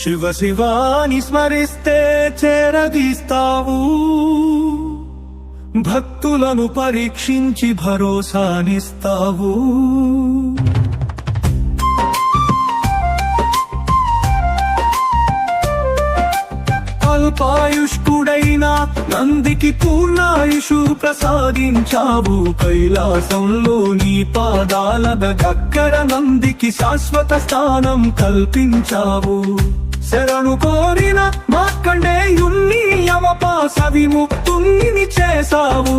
శివ శివాని స్మరిస్తే చేరదీస్తావు, భక్తులను పరీక్షించి భరోసానిస్తావు. అల్పాయుష్కుడైన నందికి పూర్ణాయుషు ప్రసాదించావు. కైలాసంలో నీ పాదాల దగ్గర నందికి శాశ్వత స్థానం కల్పించావు. శరణు కోరిన మార్కండేయుణ్ణి యమపాశ విముక్తుణ్ణి చేశావు.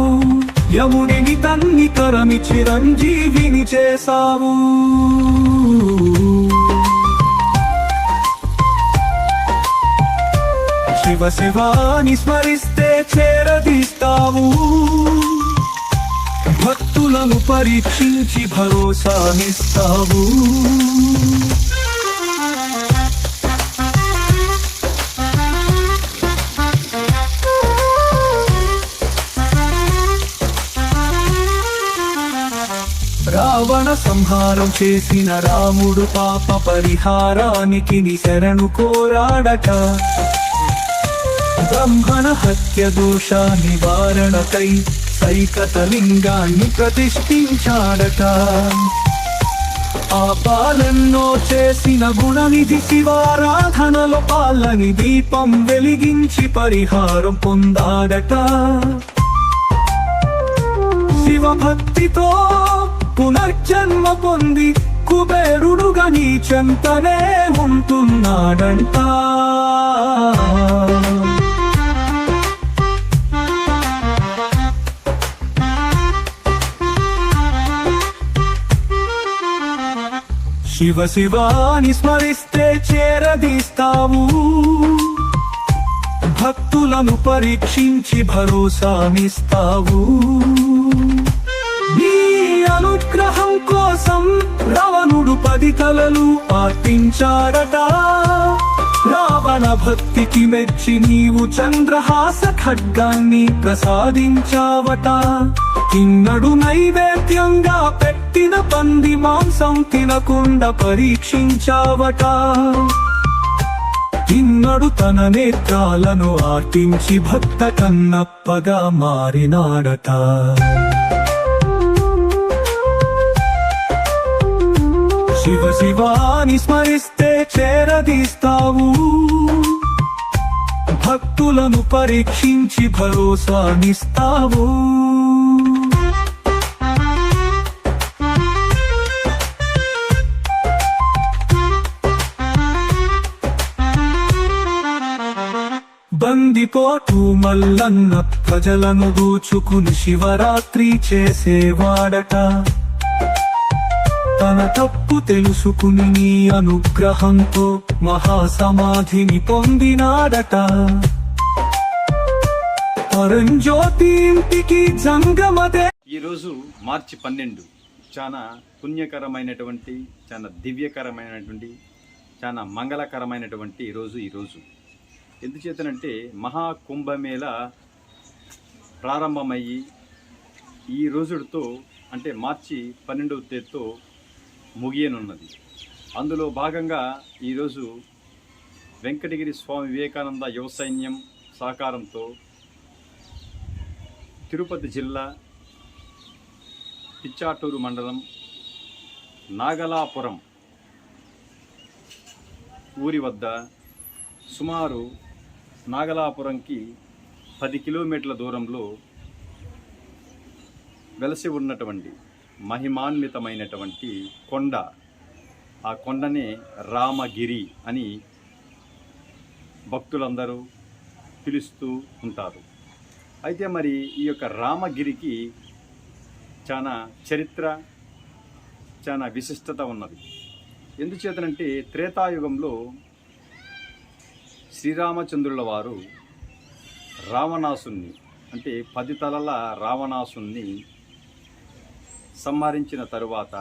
యమునిని తన్ని కరమి చిరంజీవిని చేశావు. శివ శివాని స్మరిస్తే చేరదీస్తావు, భక్తులను పరీక్షించి భరోసానిస్తావు. రావణ సంహారం చేసిన రాముడు పాప పరిహారానికి నీ శరణు కోరాడట. బ్రహ్మణ హత్య దోష నివారణకై సైకతలింగాన్ని ప్రతిష్ఠించాడట. ఆ పాలెన్నో చేసిన గుణనిధి శివారాధనలో పాలని దీపం వెలిగించి పరిహారం పొందాడట. శివభక్తితో పునర్జన్మ పొంది కుబేరుడుగా నీ చెంతనే ఉంటున్నాడంట. శివ శివాని స్మరిస్తే చేరదీస్తావు, భక్తులను పరీక్షించి భరోసానిస్తావు. నీ అనుగ్రహం కోసం రావణుడు 10 తలలు పాటించాడట. రావణ భక్తికి మెచ్చి నీవు చంద్రహాస ఖడ్గాన్ని ప్రసాదించావట. తిన్నడు నైవేద్యంగా పెట్టిన పంది మాంసం తినకుండా పరీక్షించావట. తిన్నడు తన నేత్రాలను ఆటించి భక్త కన్నప్పగా మారినాడట. శివ శివాని స్మరిస్తే చేరదీస్తావు, భక్తులను పరీక్షించి భరోసానిస్తావు. బందిపోటు మల్లన్న ప్రజలను దూచుకుని శివరాత్రి చేసేవాడట. తన తప్పు తెలుసుకుని నీ అనుగ్రహంతో మహాసమాధిని పొందినాడట. పరంజ్యోతి ఇంటికి జంగమదే. ఈరోజు మార్చి 12 చాలా పుణ్యకరమైనటువంటి, చాలా దివ్యకరమైనటువంటి, చాలా మంగళకరమైనటువంటి రోజు. ఈరోజు ఎందుచేతనంటే మహాకుంభమేళ ప్రారంభమయ్యి ఈ రోజుతో అంటే మార్చి 12వ తేదీతో ముగియనున్నది. అందులో భాగంగా ఈరోజు వెంకటగిరి స్వామి వివేకానంద యువ సైన్యం సహకారంతో తిరుపతి జిల్లా పిచ్చాటూరు మండలం నాగలాపురం ఊరి వద్ద సుమారు నాగలాపురంకి 10 కిలోమీటర్ల దూరంలో వెలసి ఉన్నటువంటి మహిమాన్వితమైనటువంటి కొండ, ఆ కొండనే రామగిరి అని భక్తులందరూ పిలుస్తూ ఉంటారు. అయితే మరి ఈ యొక్క రామగిరికి చాలా చరిత్ర, చాలా విశిష్టత ఉన్నది. ఎందుచేతనంటే త్రేతాయుగంలో శ్రీరామచంద్రుల వారు రావణాసుని అంటే 10 తలల రావణాసుని సంహరించిన తరువాత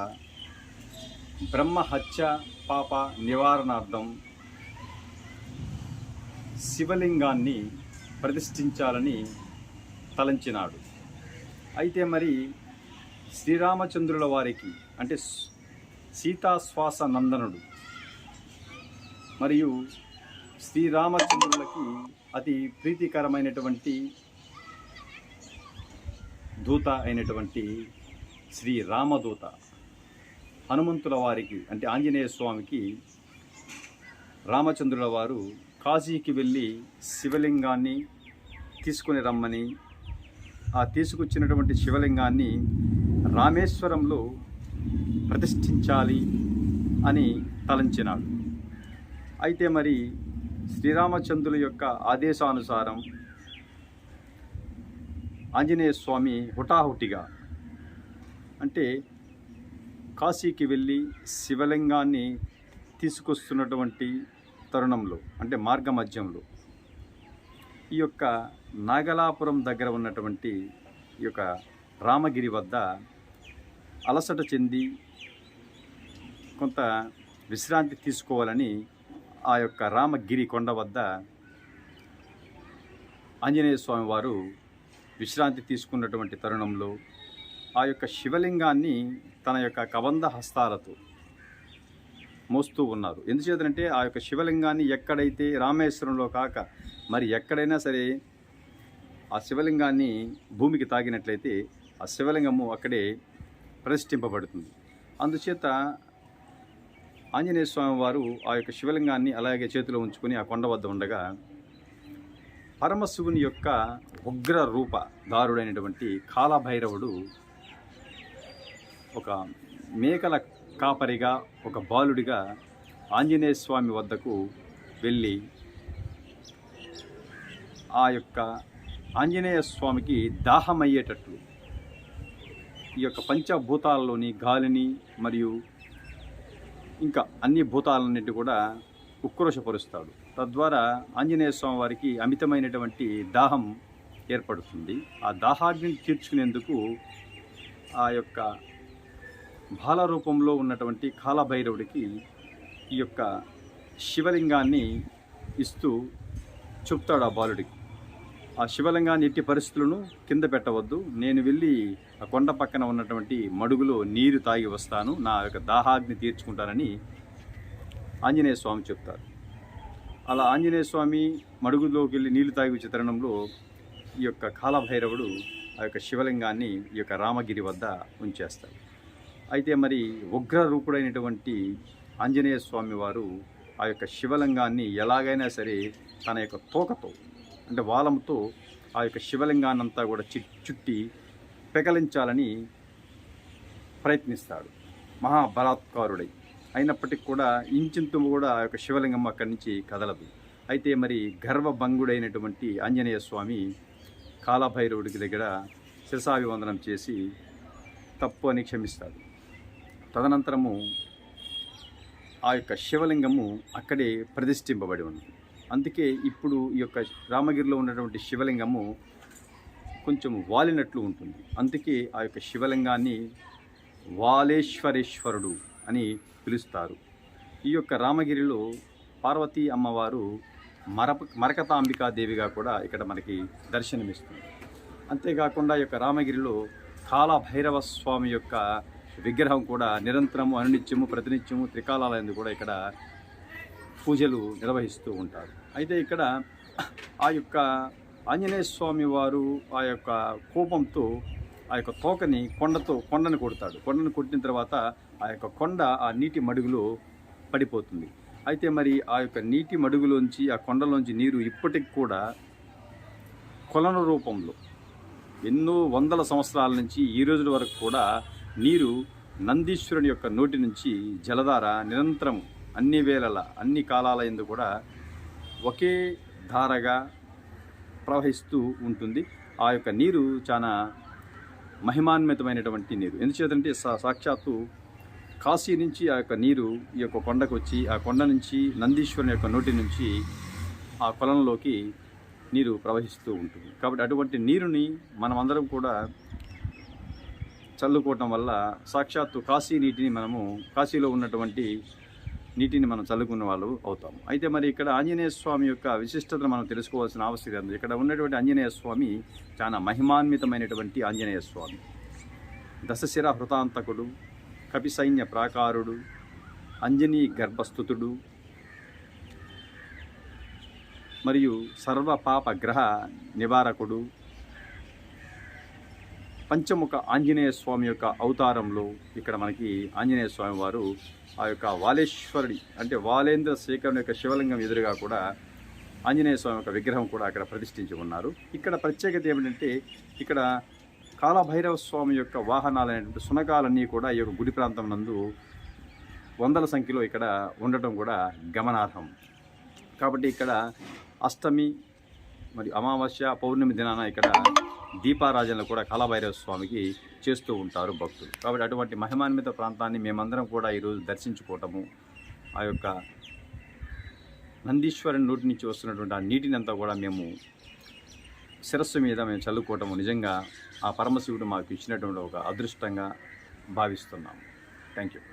బ్రహ్మహత్య పాప నివారణార్థం శివలింగాన్ని ప్రతిష్ఠించాలని తలంచినాడు. అయితే మరి శ్రీరామచంద్రుల వారికి అంటే సీతాశ్వాస నందనుడు మరియు శ్రీరామచంద్రులకి అతి ప్రీతికరమైనటువంటి దూత అయినటువంటి శ్రీ రామదూత హనుమంతుల వారికి అంటే ఆంజనేయ స్వామికి రామచంద్రుల వారు కాశీకి వెళ్ళి శివలింగాన్ని తీసుకుని రమ్మని, ఆ తీసుకొచ్చినటువంటి శివలింగాన్ని రామేశ్వరంలో ప్రతిష్ఠించాలి అని తలంచినాడు. అయితే మరి శ్రీరామచంద్రుల యొక్క ఆదేశానుసారం ఆంజనేయ స్వామి హుటాహుటిగా అంటే కాశీకి వెళ్ళి శివలింగాన్ని తీసుకొస్తున్నటువంటి తరుణంలో అంటే మార్గ మధ్యంలో ఈ యొక్క నాగలాపురం దగ్గర ఉన్నటువంటి ఈ యొక్క రామగిరి వద్ద అలసట చెంది కొంత విశ్రాంతి తీసుకోవాలని ఆ యొక్క రామగిరి కొండ వద్ద ఆంజనేయ స్వామి వారు విశ్రాంతి తీసుకున్నటువంటి తరుణంలో ఆ యొక్క శివలింగాన్ని తన యొక్క కబంధ హస్తాలతో మోస్తూ ఉన్నారు. ఎందుచేతంటే ఆ యొక్క శివలింగాన్ని ఎక్కడైతే రామేశ్వరంలో కాక మరి ఎక్కడైనా సరే ఆ శివలింగాన్ని భూమికి తాగినట్లయితే ఆ శివలింగము అక్కడే ప్రతిష్ఠింపబడుతుంది. అందుచేత ఆంజనేయ స్వామి వారు ఆ యొక్క శివలింగాన్ని అలాగే చేతిలో ఉంచుకొని ఆ కొండ వద్ద ఉండగా పరమశివుని యొక్క ఉగ్ర రూప దారుడైనటువంటి కాలభైరవుడు ఒక మేకల కాపరిగా ఒక బాలుడిగా ఆంజనేయ స్వామి వద్దకు వెళ్ళి ఆ యొక్క ఆంజనేయ స్వామికి దాహమయ్యేటట్లు ఈ యొక్క పంచభూతాలలోని గాలిని మరియు ఇంకా అన్ని భూతాలన్నింటి కూడా ఉక్రోషపరుస్తాడు. తద్వారా ఆంజనేయ స్వామి వారికి అమితమైనటువంటి దాహం ఏర్పడుతుంది. ఆ దాహాగ్నిని తీర్చుకునేందుకు ఆ యొక్క బాల రూపంలో ఉన్నటువంటి కాలభైరవుడికి ఈ యొక్క శివలింగాన్ని ఇస్తూ చెప్తాడు ఆ బాలుడికి, ఆ శివలింగాన్ని ఎట్టి పరిస్థితులను కింద పెట్టవద్దు, నేను వెళ్ళి ఆ కొండ పక్కన ఉన్నటువంటి మడుగులో నీరు తాగి వస్తాను, నా యొక్క దాహాగ్ని తీర్చుకుంటానని ఆంజనేయ స్వామి చెప్తారు. అలా ఆంజనేయ స్వామి మడుగులోకి వెళ్ళి నీళ్లు తాగి వచ్చే తరుణంలో ఈ యొక్క కాలభైరవుడు ఆ యొక్క శివలింగాన్ని ఈ యొక్క రామగిరి వద్ద ఉంచేస్తాడు. అయితే మరి ఉగ్ర రూపుడైనటువంటి ఆంజనేయ స్వామి వారు ఆ యొక్క శివలింగాన్ని ఎలాగైనా సరే తన యొక్క తోకతో అంటే వాలంతో ఆ యొక్క శివలింగాన్నంతా కూడా చుట్టి పెకలించాలని ప్రయత్నిస్తాడు మహాబలాత్కారుడై. అయినప్పటికీ కూడా ఇంచింతు కూడా ఆ యొక్క శివలింగం అక్కడి నుంచి కదలదు. అయితే మరి గర్వభంగుడైనటువంటి ఆంజనేయ స్వామి కాలభైరవుడికి దగ్గర శిరసాభివందనం చేసి తప్పు అని క్షమిస్తాడు. తదనంతరము ఆ యొక్క శివలింగము అక్కడే ప్రతిష్ఠింపబడి ఉంది. అందుకే ఇప్పుడు ఈ యొక్క రామగిరిలో ఉన్నటువంటి శివలింగము కొంచెం వాలినట్లు ఉంటుంది. అందుకే ఆ యొక్క శివలింగాన్ని వాలేశ్వరేశ్వరుడు అని పిలుస్తారు. ఈ యొక్క రామగిరిలో పార్వతీ అమ్మవారు మరకతాంబికాదేవిగా కూడా ఇక్కడ మనకి దర్శనమిస్తుంది. అంతేకాకుండా ఈ యొక్క రామగిరిలో కాలభైరవ స్వామి యొక్క విగ్రహం కూడా నిరంతరము అనునిత్యము ప్రతినిత్యము త్రికాలాలందు కూడా ఇక్కడ పూజలు నిర్వహిస్తూ ఉంటారు. అయితే ఇక్కడ ఆ యొక్క ఆంజనేయ స్వామి వారు ఆ యొక్క కోపంతో ఆ యొక్క తోకని కొండను కొడతాడు. కొండను కొట్టిన తర్వాత ఆ యొక్క కొండ ఆ నీటి మడుగులో పడిపోతుంది. అయితే మరి ఆ యొక్క నీటి మడుగులోంచి ఆ కొండలోంచి నీరు ఇప్పటికి కూడా కొలను రూపంలో ఎన్నో వందల సంవత్సరాల నుంచి ఈ రోజుల వరకు కూడా నీరు నందీశ్వరుని యొక్క నోటి నుంచి జలధార నిరంతరం అన్ని వేళల అన్ని కాలాల యందు కూడా ఒకే ధారగా ప్రవహిస్తూ ఉంటుంది. ఆ యొక్క నీరు చాలా మహిమాన్వితమైనటువంటి నీరు. ఎందుచేతంటే సాక్షాత్తు కాశీ నుంచి ఆ యొక్క నీరు ఈ యొక్క కొండకు వచ్చి ఆ కొండ నుంచి నందీశ్వరుని యొక్క నోటి నుంచి ఆ కొలంలోకి నీరు ప్రవహిస్తూ ఉంటుంది. కాబట్టి అటువంటి నీరుని మనమందరం కూడా చల్లుకోవటం వల్ల సాక్షాత్తు కాశీ నీటిని మనము కాశీలో ఉన్నటువంటి నీటిని మనం చల్లుకున్న వాళ్ళు అవుతాము. అయితే మరి ఇక్కడ ఆంజనేయ స్వామి యొక్క విశిష్టతను మనం తెలుసుకోవాల్సిన ఆవశ్యకత ఉంది. ఇక్కడ ఉన్నటువంటి ఆంజనేయ స్వామి చాలా మహిమాన్వితమైనటువంటి ఆంజనేయ స్వామి. దశశిర హృతాంతకుడు, కపి సైన్య ప్రాకారుడు, అంజనీ గర్భస్థుతుడు, మరియు సర్వ పాప గ్రహ నివారకుడు, పంచముఖ ఆంజనేయ స్వామి యొక్క అవతారంలో ఇక్కడ మనకి ఆంజనేయ స్వామి వారు ఆ యొక్క వాలేశ్వరుడి అంటే వాలేంద్ర శేఖరుని యొక్క శివలింగం ఎదురుగా కూడా ఆంజనేయ స్వామి యొక్క విగ్రహం కూడా అక్కడ ప్రతిష్ఠించి ఉన్నారు. ఇక్కడ ప్రత్యేకత ఏమిటంటే ఇక్కడ కాలభైరవ స్వామి యొక్క వాహనాలైనటువంటి సునకాలన్నీ కూడా ఈ యొక్క గుడి ప్రాంతం నందు వందల సంఖ్యలో ఇక్కడ ఉండటం కూడా గమనార్హం. కాబట్టి ఇక్కడ అష్టమి మరియు అమావాస్య పౌర్ణమి దినాన ఇక్కడ దీపారాజనలు కూడా కాలభైరవ స్వామికి చేస్తూ ఉంటారు భక్తులు. కాబట్టి అటువంటి మహిమాన్విత ప్రాంతాన్ని మేమందరం కూడా ఈరోజు దర్శించుకోవటము, ఆ యొక్క నందీశ్వరుని నోటి నుంచి వస్తున్నటువంటి ఆ నీటిని అంతా కూడా మేము శిరస్సు మీద మేము చల్లుకోవటము నిజంగా ఆ పరమశివుడు మాకు ఇచ్చినటువంటి ఒక అదృష్టంగా భావిస్తున్నాము. Thank you.